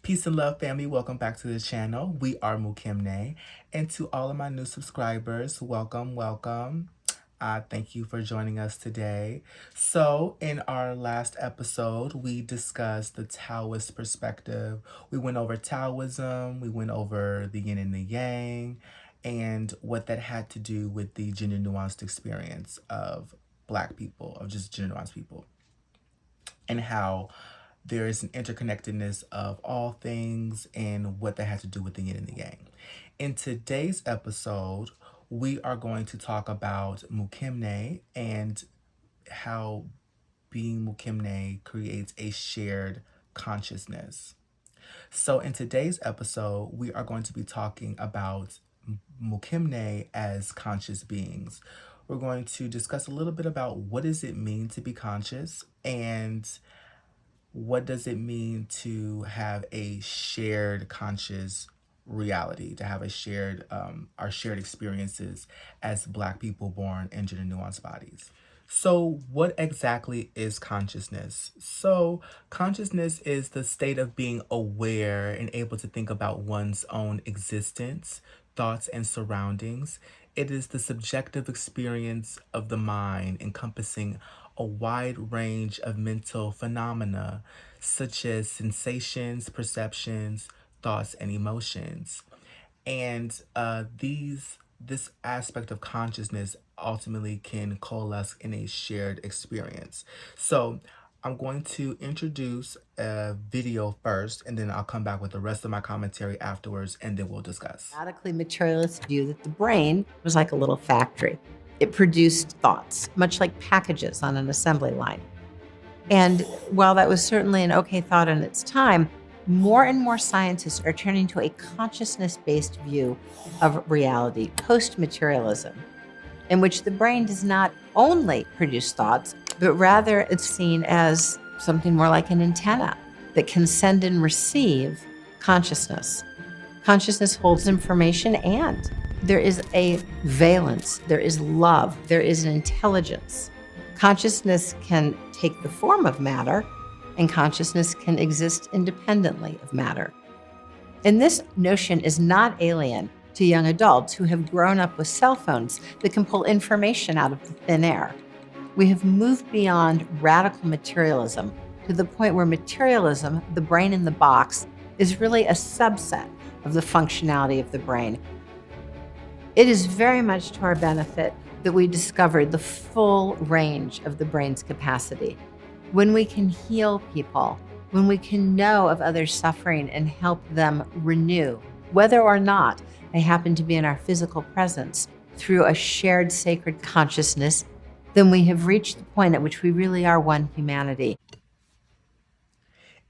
Peace and love, family. Welcome back to the channel. We are Mukemne. And to all of my new subscribers, welcome, welcome. Thank you for joining us today. So, in our last episode, we discussed the Taoist perspective. We went over Taoism, we went over the yin and the yang, and what that had to do with the gender nuanced experience of Black people, of just gender nuanced people, and how there is an interconnectedness of all things and what that has to do with the yin and the yang. In today's episode, we are going to talk about Mukemne and how being Mukemne creates a shared consciousness. So, in today's episode, we are going to be talking about Mukemne as conscious beings. We're going to discuss a little bit about what does it mean to be conscious and what does it mean to have a shared conscious reality, to have a shared our shared experiences as Black people born in gender nuanced bodies. So what exactly is consciousness? So consciousness is the state of being aware and able to think about one's own existence, thoughts, and surroundings. It is the subjective experience of the mind encompassing a wide range of mental phenomena such as sensations, perceptions, thoughts, and emotions. And this aspect of consciousness ultimately can coalesce in a shared experience. So I'm going to introduce a video first, and then I'll come back with the rest of my commentary afterwards, and then we'll discuss. Radically materialist view that the brain was like a little factory. It produced thoughts, much like packages on an assembly line. And while that was certainly an okay thought in its time, more and more scientists are turning to a consciousness-based view of reality, post-materialism, in which the brain does not only produce thoughts, but rather it's seen as something more like an antenna that can send and receive consciousness. Consciousness holds information, and there is a valence, there is love, there is an intelligence. Consciousness can take the form of matter, and consciousness can exist independently of matter. And this notion is not alien to young adults who have grown up with cell phones that can pull information out of the thin air. We have moved beyond radical materialism to the point where materialism, the brain in the box, is really a subset of the functionality of the brain. It is very much to our benefit that we discovered the full range of the brain's capacity. When we can heal people, when we can know of others' suffering and help them renew, whether or not they happen to be in our physical presence, through a shared sacred consciousness, then we have reached the point at which we really are one humanity.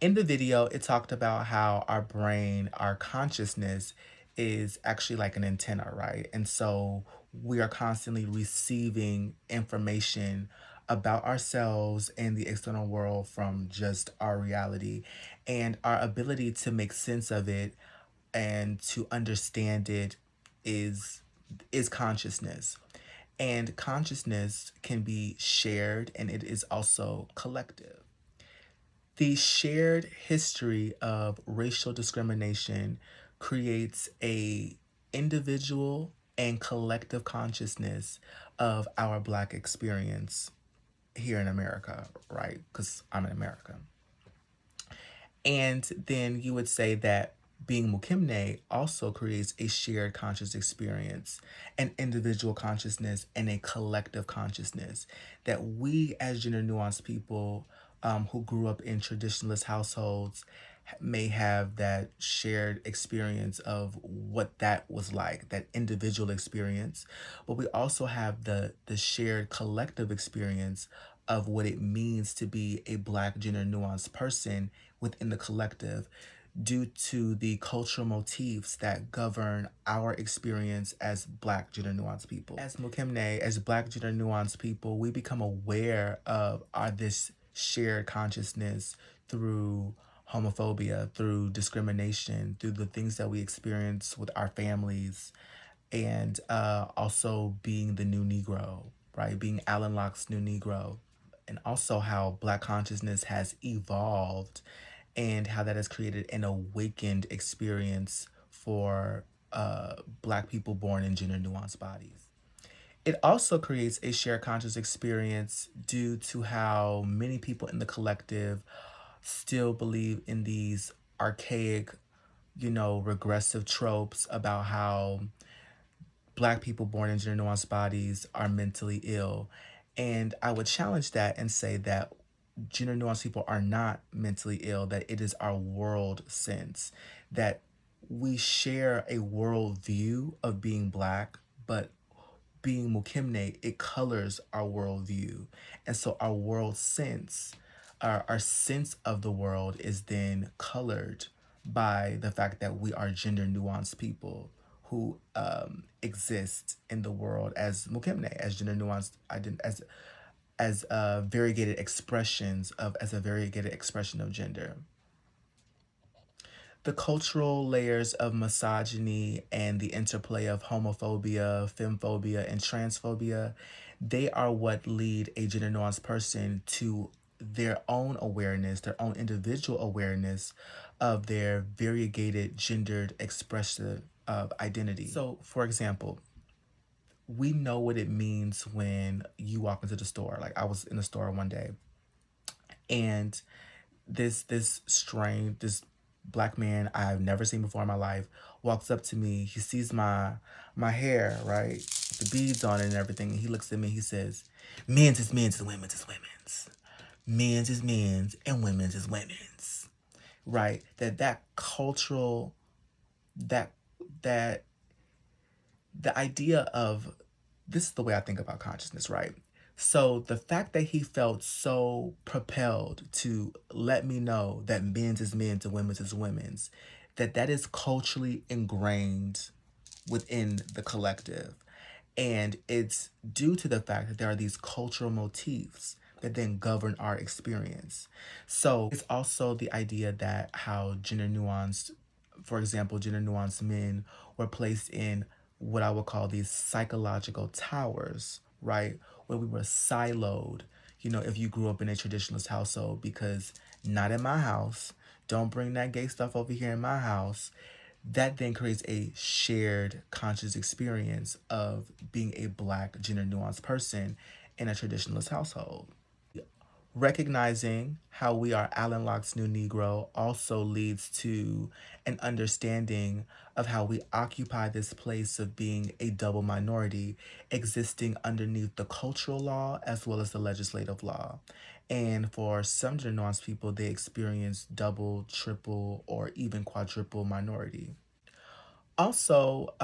In the video, it talked about how our brain, our consciousness is actually like an antenna, right? And so we are constantly receiving information about ourselves and the external world from just our reality, and our ability to make sense of it and to understand it is consciousness. And consciousness can be shared, and it is also collective. The shared history of racial discrimination creates a individual and collective consciousness of our Black experience here in America, right? Because I'm in America. And then you would say that being Mukemne also creates a shared conscious experience, an individual consciousness, and a collective consciousness that we as gender nuanced people who grew up in traditionalist households may have that shared experience of what that was like, that individual experience. But we also have the shared collective experience of what it means to be a Black gender nuanced person within the collective, due to the cultural motifs that govern our experience as Black gender nuanced people. As Mukemne, as Black gender nuanced people, we become aware of this shared consciousness through homophobia, through discrimination, through the things that we experience with our families, and also being the new Negro, right? Being Alan Locke's new Negro, and also how Black consciousness has evolved and how that has created an awakened experience for Black people born in gender nuanced bodies. It also creates a shared conscious experience due to how many people in the collective still believe in these archaic, regressive tropes about how Black people born in gender nuanced bodies are mentally ill. And I would challenge that and say that gender nuanced people are not mentally ill, that it is our world sense, that we share a world view of being Black, but being Mukemne, it colors our worldview. And so our world sense, our sense of the world is then colored by the fact that we are gender nuanced people who exist in the world as Mukemne, as gender nuanced, as variegated expressions of, as a variegated expression of gender. The cultural layers of misogyny and the interplay of homophobia, femphobia, and transphobia, they are what lead a gender nuanced person to their own awareness, their own individual awareness of their variegated gendered expressive of identity. So, for example, we know what it means when you walk into the store. Like I was in the store one day, and this Black man I've never seen before in my life walks up to me. He sees my hair, right? The beads on it and everything. And he looks at me, he says, men's is men's and women's is women's. Men's is men's and women's is women's. Right? That cultural that that the idea of, this is the way I think about consciousness, right? So the fact that he felt so propelled to let me know that men's is men's and women's is women's, that is culturally ingrained within the collective. And it's due to the fact that there are these cultural motifs that then govern our experience. So it's also the idea that how gender nuanced, for example, gender nuanced men were placed in what I would call these psychological towers, right? Where we were siloed, if you grew up in a traditionalist household, because not in my house, don't bring that gay stuff over here in my house. That then creates a shared conscious experience of being a Black gender nuanced person in a traditionalist household. Recognizing how we are Alan Locke's new Negro also leads to an understanding of how we occupy this place of being a double minority, existing underneath the cultural law as well as the legislative law. And for some gender nuanced people, they experience double, triple, or even quadruple minority. Also,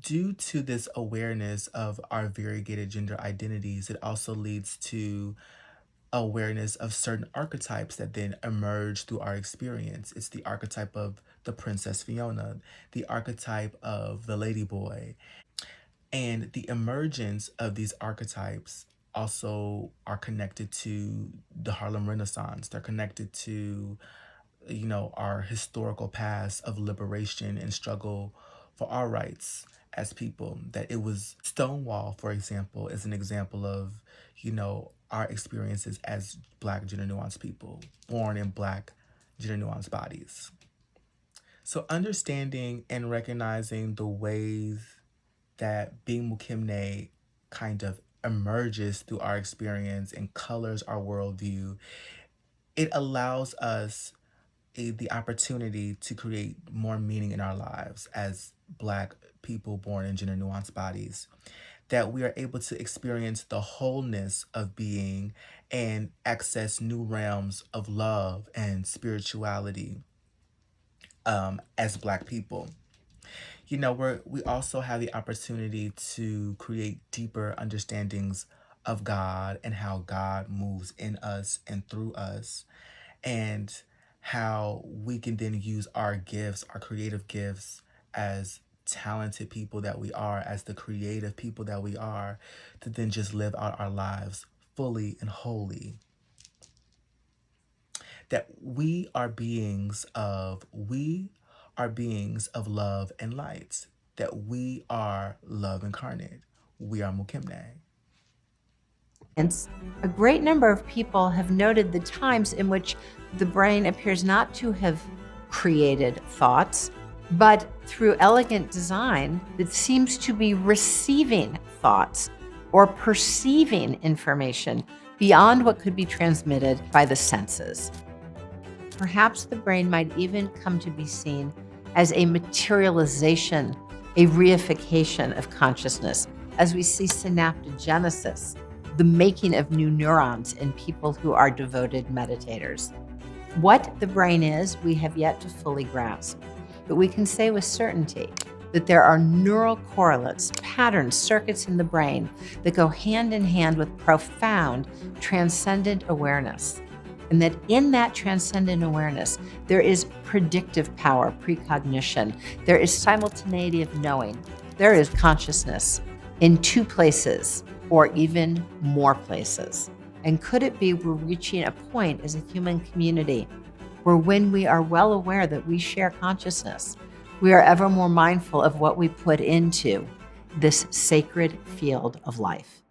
due to this awareness of our variegated gender identities, it also leads to awareness of certain archetypes that then emerge through our experience. It's the archetype of the Princess Fiona, the archetype of the Ladyboy, and the emergence of these archetypes also are connected to the Harlem Renaissance. They're connected to, our historical past of liberation and struggle for our rights as people. That it was Stonewall, for example, is an example of, our experiences as Black gender nuanced people, born in Black gender nuanced bodies. So understanding and recognizing the ways that being Mukimne kind of emerges through our experience and colors our worldview, it allows us the opportunity to create more meaning in our lives as Black people born in gender nuanced bodies. That we are able to experience the wholeness of being and access new realms of love and spirituality as Black people. We also have the opportunity to create deeper understandings of God and how God moves in us and through us, and how we can then use our gifts, our creative gifts, as talented people that we are, as the creative people that we are, to then just live out our lives fully and wholly. That we are beings of love and light. That we are love incarnate. We are Mukimne. a great number of people have noted the times in which the brain appears not to have created thoughts, but through elegant design that seems to be receiving thoughts or perceiving information beyond what could be transmitted by the senses. Perhaps the brain might even come to be seen as a materialization, a reification of consciousness, as we see synaptogenesis, the making of new neurons in people who are devoted meditators. What the brain is, we have yet to fully grasp, but we can say with certainty that there are neural correlates, patterns, circuits in the brain that go hand in hand with profound transcendent awareness. And that in that transcendent awareness, there is predictive power, precognition. There is simultaneity of knowing. There is consciousness in two places or even more places. And could it be we're reaching a point as a human community where when we are well aware that we share consciousness, we are ever more mindful of what we put into this sacred field of life?